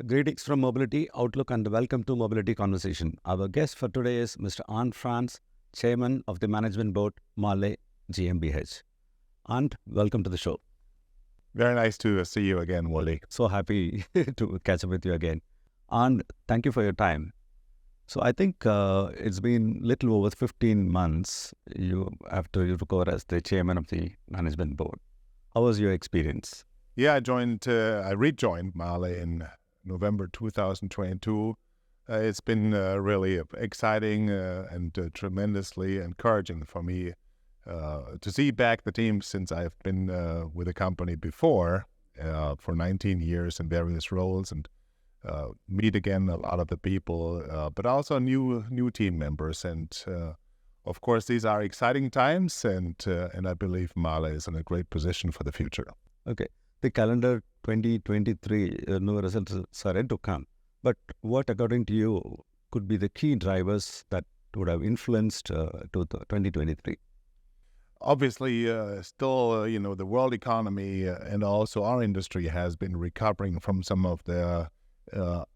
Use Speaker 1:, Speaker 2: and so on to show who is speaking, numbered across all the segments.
Speaker 1: Greetings from Mobility Outlook and welcome to Mobility Conversation. Our guest for today is Mr. Arnd Franz, Chairman of the Management Board, Mahle GmbH. Arnd, welcome to the show.
Speaker 2: Very nice to see you again, Wally.
Speaker 1: So happy to catch up with you again. Arnd, thank you for your time. So I think it's been little over 15 months after you took over as the Chairman of the Management Board. How was your experience?
Speaker 2: Yeah, I rejoined Mahle in November 2022. It's been really exciting and tremendously encouraging for me to see back the team since I've been with the company before for 19 years in various roles and meet again a lot of the people, but also new team members. And of course, these are exciting times, and I believe Mahle is in a great position for the future.
Speaker 1: Okay. The calendar 2023, no results are yet to come. But what, according to you, could be the key drivers that would have influenced to 2023?
Speaker 2: Obviously, still, the world economy and also our industry has been recovering from some of the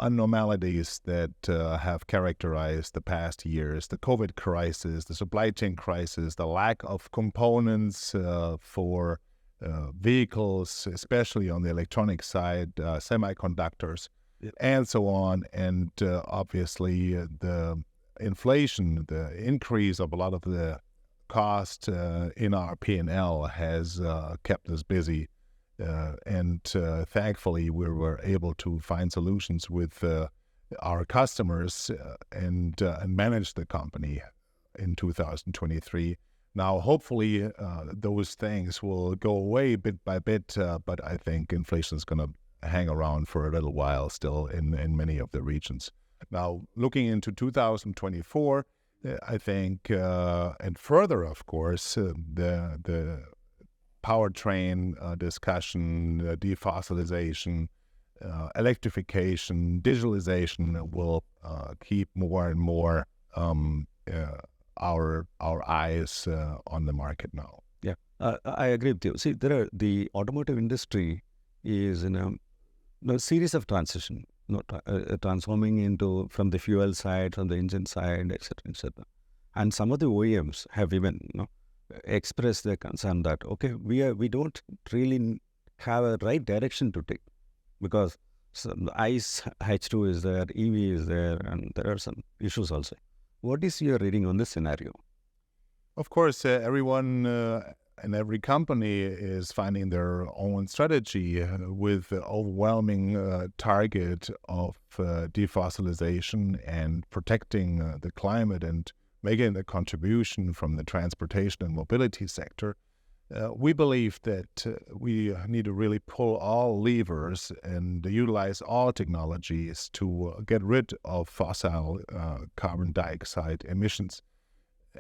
Speaker 2: abnormalities that have characterized the past years. The COVID crisis, the supply chain crisis, the lack of components for vehicles, especially on the electronic side, semiconductors, and so on. And obviously, the inflation, the increase of a lot of the cost in our P&L has kept us busy. And thankfully, we were able to find solutions with our customers and manage the company in 2023. Now, hopefully, those things will go away bit by bit, but I think inflation is going to hang around for a little while still in many of the regions. Now, looking into 2024, I think, and further, of course, the powertrain discussion, defossilization, electrification, digitalization will keep more and more our eyes on the market now.
Speaker 1: Yeah, I agree with you. See, the automotive industry is in a series of transition, transforming from the fuel side, from the engine side, etc., etc. And some of the OEMs have even expressed their concern that we don't really have a right direction to take because the ICE H2 is there, EV is there, and there are some issues also. What is your reading on this scenario?
Speaker 2: Of course, everyone and every company is finding their own strategy with the overwhelming target of defossilization and protecting the climate and making a contribution from the transportation and mobility sector. We believe that we need to really pull all levers and utilize all technologies to get rid of fossil carbon dioxide emissions.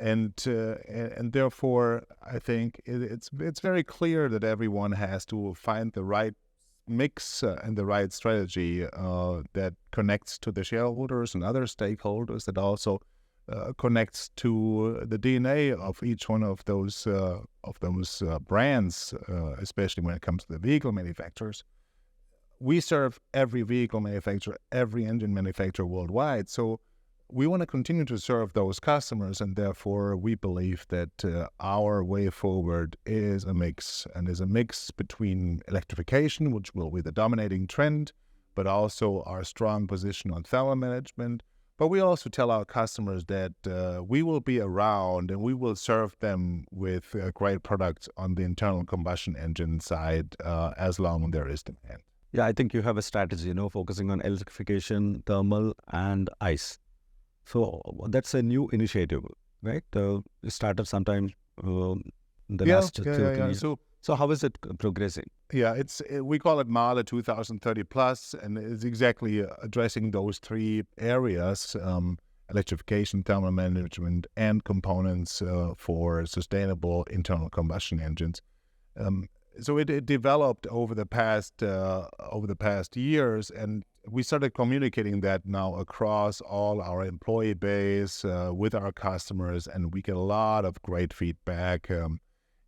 Speaker 2: And therefore, I think it's very clear that everyone has to find the right mix and the right strategy that connects to the shareholders and other stakeholders, that also connects to the DNA of each one of those brands, especially when it comes to the vehicle manufacturers. We serve every vehicle manufacturer, every engine manufacturer worldwide. So we want to continue to serve those customers, and therefore we believe that our way forward is a mix between electrification, which will be the dominating trend, but also our strong position on thermal management. But we also tell our customers that we will be around and we will serve them with great products on the internal combustion engine side as long as there is demand.
Speaker 1: Yeah, I think you have a strategy, focusing on electrification, thermal, and ICE. So that's a new initiative, right? It started sometime in the last 2 years. So how is it progressing?
Speaker 2: Yeah, we call it Mahle 2030 Plus, and it's exactly addressing those three areas: electrification, thermal management, and components for sustainable internal combustion engines. So it developed over the past years, and we started communicating that now across all our employee base with our customers, and we get a lot of great feedback.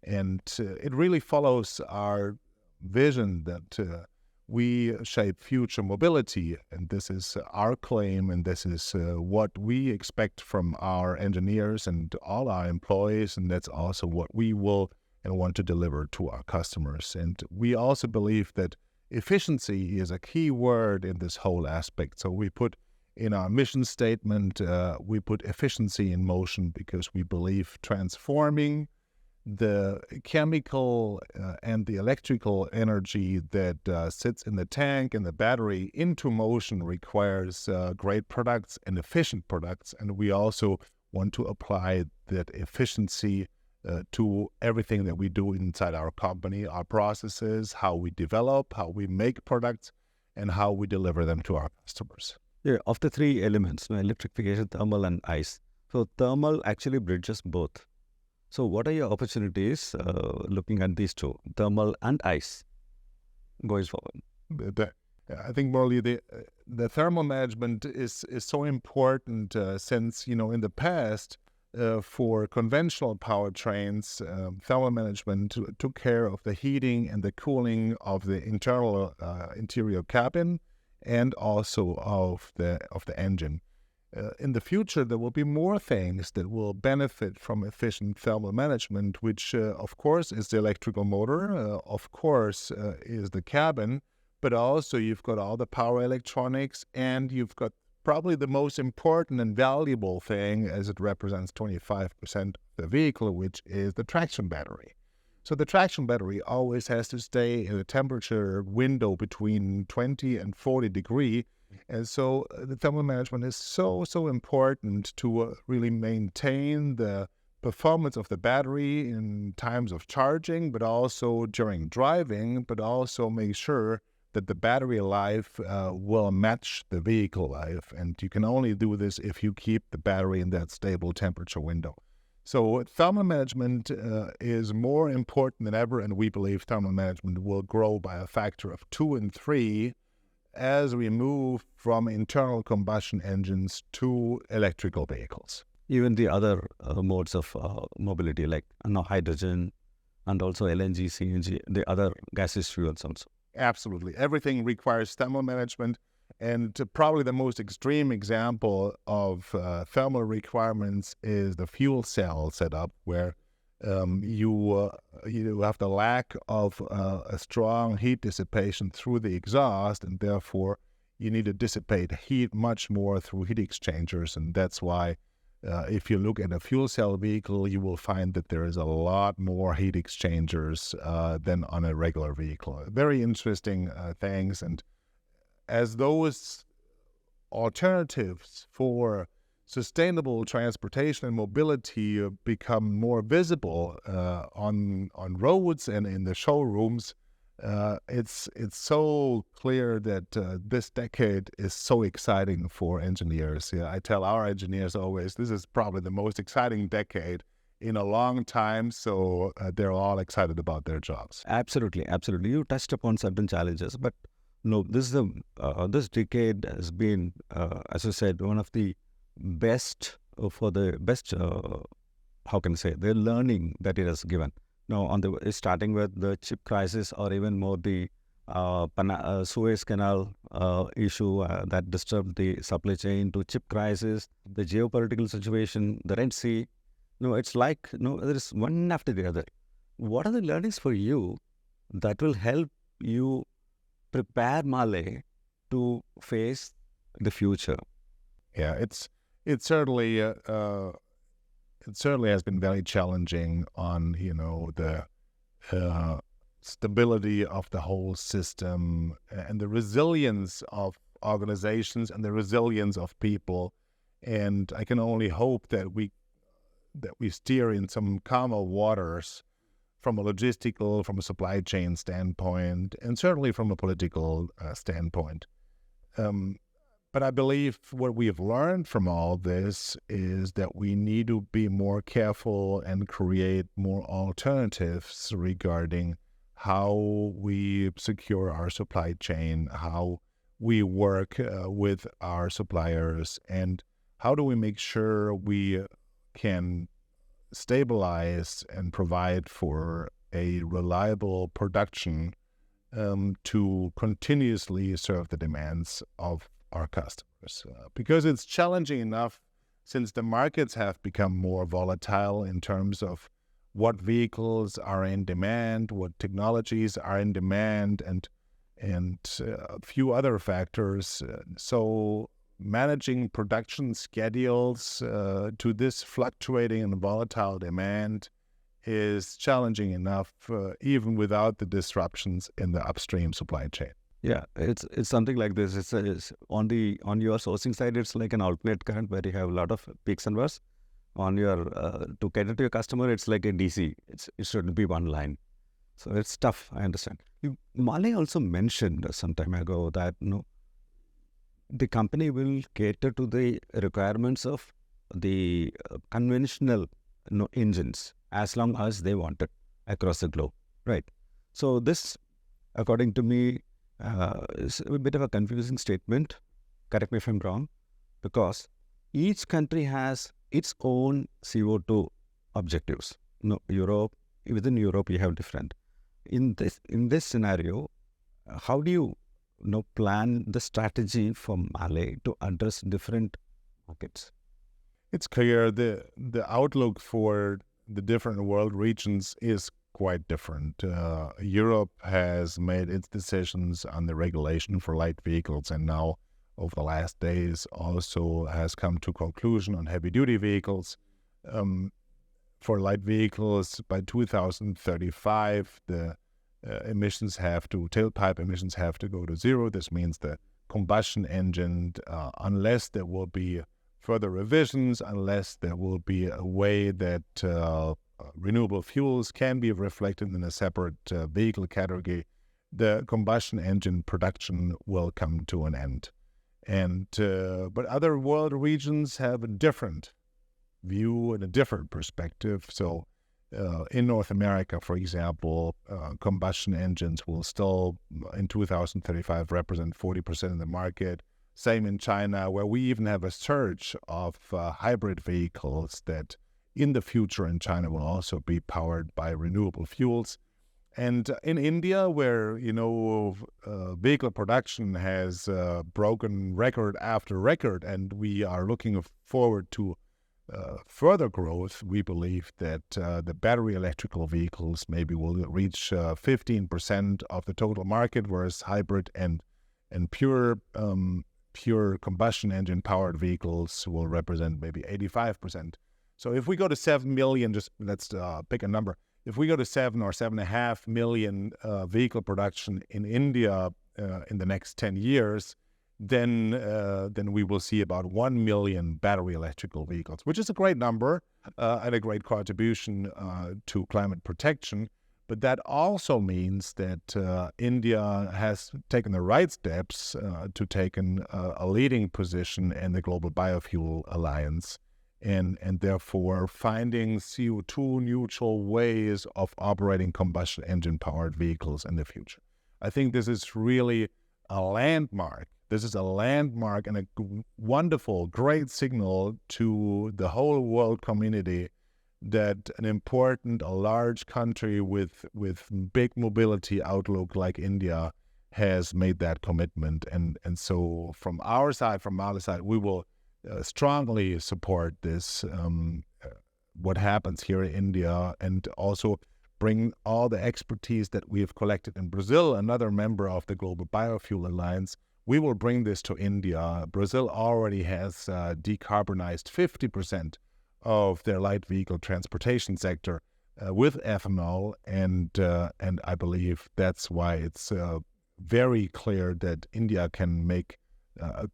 Speaker 2: And it really follows our vision that we shape future mobility, and this is our claim, and this is what we expect from our engineers and all our employees, and that's also what we will and want to deliver to our customers. And we also believe that efficiency is a key word in this whole aspect. So we put in our mission statement, we put efficiency in motion because we believe transforming the chemical and the electrical energy that sits in the tank and the battery into motion requires great products and efficient products. And we also want to apply that efficiency to everything that we do inside our company, our processes, how we develop, how we make products, and how we deliver them to our customers.
Speaker 1: Yeah, of the three elements, electrification, thermal, and ice. So thermal actually bridges both. So what are your opportunities looking at these two, thermal and ice, going forward?
Speaker 2: I think, Morley, the thermal management is so important since, in the past, for conventional powertrains, thermal management took care of the heating and the cooling of the internal interior cabin and also of the engine. In the future, there will be more things that will benefit from efficient thermal management, which, of course, is the electrical motor, of course, is the cabin, but also you've got all the power electronics, and you've got probably the most important and valuable thing, as it represents 25% of the vehicle, which is the traction battery. So the traction battery always has to stay in a temperature window between 20 and 40 degrees. And so the thermal management is so important to really maintain the performance of the battery in times of charging, but also during driving, but also make sure that the battery life will match the vehicle life. And you can only do this if you keep the battery in that stable temperature window. So thermal management is more important than ever, and we believe thermal management will grow by a factor of 2 and 3 as we move from internal combustion engines to electrical vehicles.
Speaker 1: Even the other modes of mobility, like hydrogen and also LNG, CNG, the other gaseous fuels also.
Speaker 2: Absolutely. Everything requires thermal management. And probably the most extreme example of thermal requirements is the fuel cell setup, where you have the lack of a strong heat dissipation through the exhaust, and therefore you need to dissipate heat much more through heat exchangers. And that's why if you look at a fuel cell vehicle, you will find that there is a lot more heat exchangers than on a regular vehicle. Very interesting things. And as those alternatives for sustainable transportation and mobility become more visible on roads and in the showrooms, it's so clear that this decade is so exciting for engineers. I tell our engineers always, this is probably the most exciting decade in a long time, so they're all excited about their jobs.
Speaker 1: Absolutely. You touched upon certain challenges, but no, this decade has been, as you said, one of the best how can I say, the learning that it has given. Now, starting with the chip crisis, or even more the Suez Canal issue that disturbed the supply chain, to chip crisis, the geopolitical situation, the Red Sea. It's like there is one after the other. What are the learnings for you that will help you prepare Mahle to face the future?
Speaker 2: Yeah, it certainly has been very challenging on the stability of the whole system and the resilience of organizations and the resilience of people. And I can only hope that we steer in some calmer waters from a logistical, from a supply chain standpoint, and certainly from a political standpoint. But I believe what we have learned from all this is that we need to be more careful and create more alternatives regarding how we secure our supply chain, how we work with our suppliers, and how do we make sure we can stabilize and provide for a reliable production to continuously serve the demands of our customers. Because it's challenging enough since the markets have become more volatile in terms of what vehicles are in demand, what technologies are in demand, and a few other factors. So managing production schedules to this fluctuating and volatile demand is challenging enough, even without the disruptions in the upstream supply chain.
Speaker 1: Yeah, it's something like this. It's on your sourcing side, it's like an alternate current where you have a lot of peaks and valleys. On your to cater to your customer, it's like a DC. It shouldn't be one line. So it's tough. I understand. Mahle also mentioned some time ago that the company will cater to the requirements of the conventional engines as long as they want it across the globe, right? So this, according to me, is a bit of a confusing statement. Correct me if I'm wrong, because each country has its own CO2 objectives. Within Europe, you have different. In this scenario, how do you plan the strategy for Mahle to address different markets?
Speaker 2: It's clear the outlook for the different world regions is quite different. Europe has made its decisions on the regulation for light vehicles, and now over the last days also has come to conclusion on heavy-duty vehicles. For light vehicles, by 2035, the tailpipe emissions have to go to zero. This means the combustion engine, unless there will be further revisions, unless there will be a way that renewable fuels can be reflected in a separate vehicle category, the combustion engine production will come to an end. But other world regions have a different view and a different perspective. So in North America, for example, combustion engines will still, in 2035, represent 40% of the market. Same in China, where we even have a surge of hybrid vehicles that in the future in China will also be powered by renewable fuels. And in India, where, vehicle production has broken record after record, and we are looking forward to further growth, we believe that the battery electrical vehicles maybe will reach 15% of the total market, whereas hybrid and pure combustion engine powered vehicles will represent maybe 85%. So if we go to 7 million, just let's pick a number. If we go to 7 or 7.5 million vehicle production in India in the next 10 years, then we will see about 1 million battery electrical vehicles, which is a great number and a great contribution to climate protection. But that also means that India has taken the right steps to take a leading position in the Global Biofuel Alliance, and therefore finding CO2 neutral ways of operating combustion engine powered vehicles in the future. I think this is really a landmark. This is a landmark and a wonderful, great signal to the whole world community that a large country with big mobility outlook like India has made that commitment. And so from our side, from Mahle's side, we will strongly support this, what happens here in India, and also bring all the expertise that we have collected in Brazil, another member of the Global Biofuel Alliance. We will bring this to India. Brazil already has decarbonized 50% of their light vehicle transportation sector with ethanol, and I believe that's why it's very clear that India can make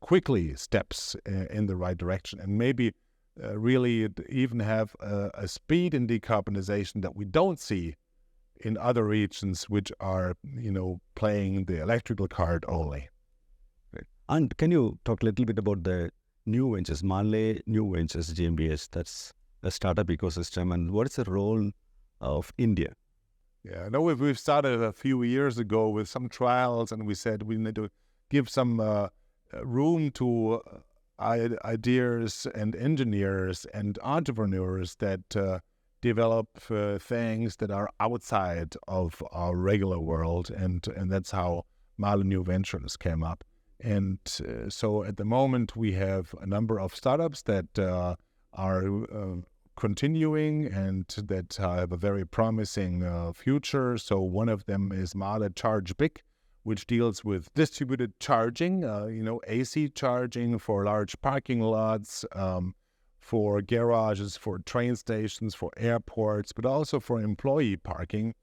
Speaker 2: quickly steps in the right direction, and maybe really even have a speed in decarbonization that we don't see in other regions which are, playing the electrical card only.
Speaker 1: Right. And can you talk a little bit about the new ventures, Mahle New Ventures GmbH? That's a startup ecosystem, and what is the role of India?
Speaker 2: Yeah, I know we've started a few years ago with some trials, and we said we need to give some room to ideas and engineers and entrepreneurs that develop things that are outside of our regular world, and that's how Mahle New Ventures came up. And so at the moment we have a number of startups that are continuing and that have a very promising future. So one of them is Mahle Charge Big, which deals with distributed charging, AC charging for large parking lots, for garages, for train stations, for airports, but also for employee parking,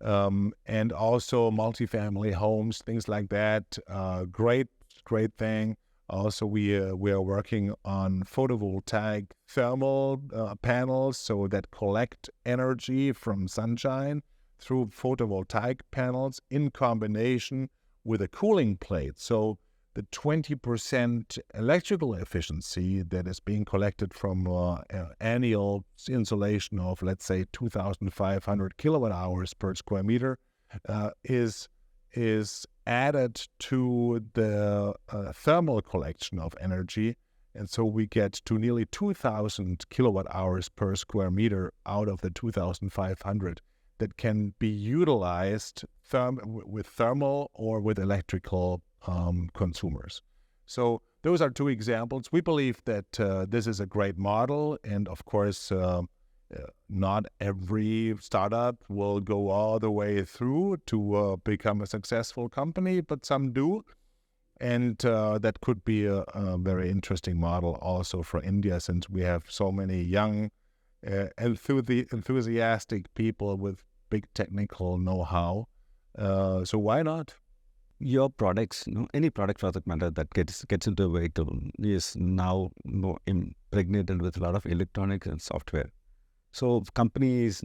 Speaker 2: and also multifamily homes, things like that. Great thing. Also, we are working on photovoltaic thermal panels, so that collect energy from sunshine through photovoltaic panels in combination with a cooling plate. So the 20% electrical efficiency that is being collected from annual insolation of, let's say, 2,500 kilowatt hours per square meter is added to the thermal collection of energy. And so we get to nearly 2,000 kilowatt hours per square meter out of the 2,500 that can be utilized with thermal or with electrical consumers. So those are two examples. We believe that this is a great model, and of course, not every startup will go all the way through to become a successful company, but some do. And that could be a very interesting model also for India, since we have so many young, enthusiastic people with big technical know-how. So why not?
Speaker 1: Your products, any product for that matter that gets into a vehicle is now impregnated with a lot of electronics and software. So companies,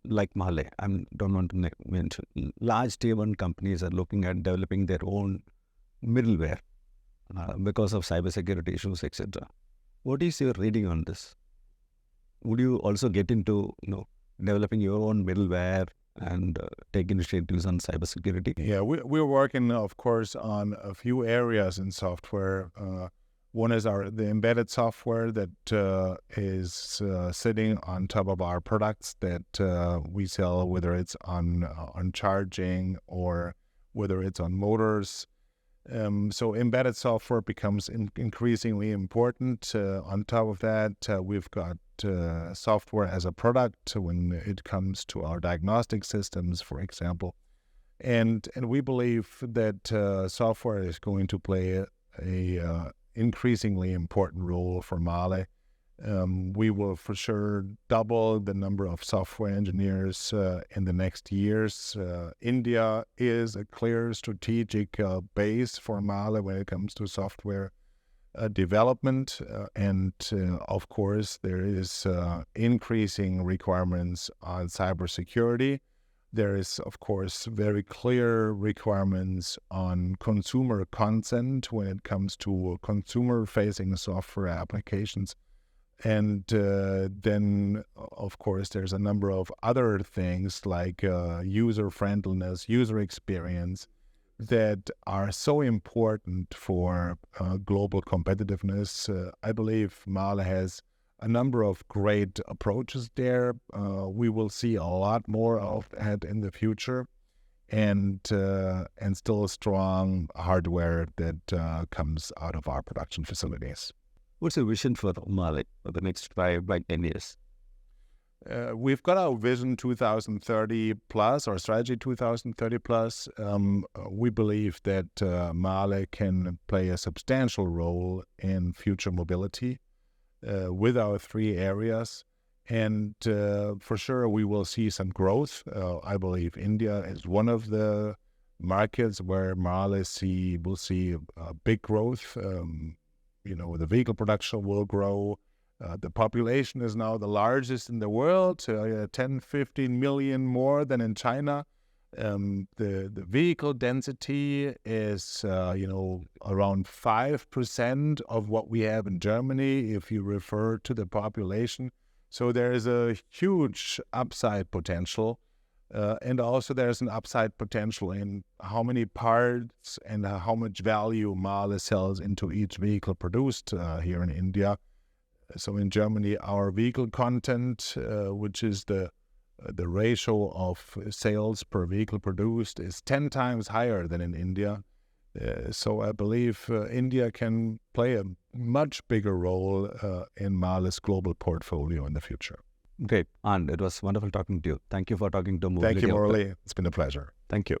Speaker 1: like Mahle, I don't want to mention, large tier 1 companies are looking at developing their own middleware because of cybersecurity issues, etc. What is your reading on this? Would you also get into, developing your own middleware and take initiatives on cybersecurity?
Speaker 2: Yeah, we're working, of course, on a few areas in software. One is the embedded software that is sitting on top of our products that we sell, whether it's on charging or whether it's on motors. So embedded software becomes increasingly important. On top of that, we've got software as a product when it comes to our diagnostic systems, for example. And we believe that software is going to play a increasingly important role for Mahle. We will for sure double the number of software engineers in the next years. India is a clear strategic base for Mahle when it comes to software development. And of course, there is increasing requirements on cybersecurity. There is, of course, very clear requirements on consumer consent when it comes to consumer-facing software applications. And then, of course, there's a number of other things like user-friendliness, user experience that are so important for global competitiveness. I believe Mahle has a number of great approaches there. We will see a lot more of that in the future, and still strong hardware that comes out of our production facilities.
Speaker 1: What's your vision for Mahle for the next 5 by 10 years?
Speaker 2: We've got our vision 2030 plus, or strategy 2030 plus. We believe that Mahle can play a substantial role in future mobility with our 3 areas. And for sure, we will see some growth. I believe India is one of the markets where Mahle will see a big growth. The vehicle production will grow. The population is now the largest in the world, 10, 15 million more than in China. The vehicle density is, around 5% of what we have in Germany, if you refer to the population. So there is a huge upside potential. And also there's an upside potential in how many parts and how much value Mahle sells into each vehicle produced here in India. So in Germany, our vehicle content, which is the ratio of sales per vehicle produced, is 10 times higher than in India. So I believe India can play a much bigger role in Mahle's global portfolio in the future.
Speaker 1: Great. And it was wonderful talking to you. Thank you for talking to
Speaker 2: Thank
Speaker 1: Mobility
Speaker 2: you,
Speaker 1: Outlook.
Speaker 2: Murali. It's been a pleasure.
Speaker 1: Thank you.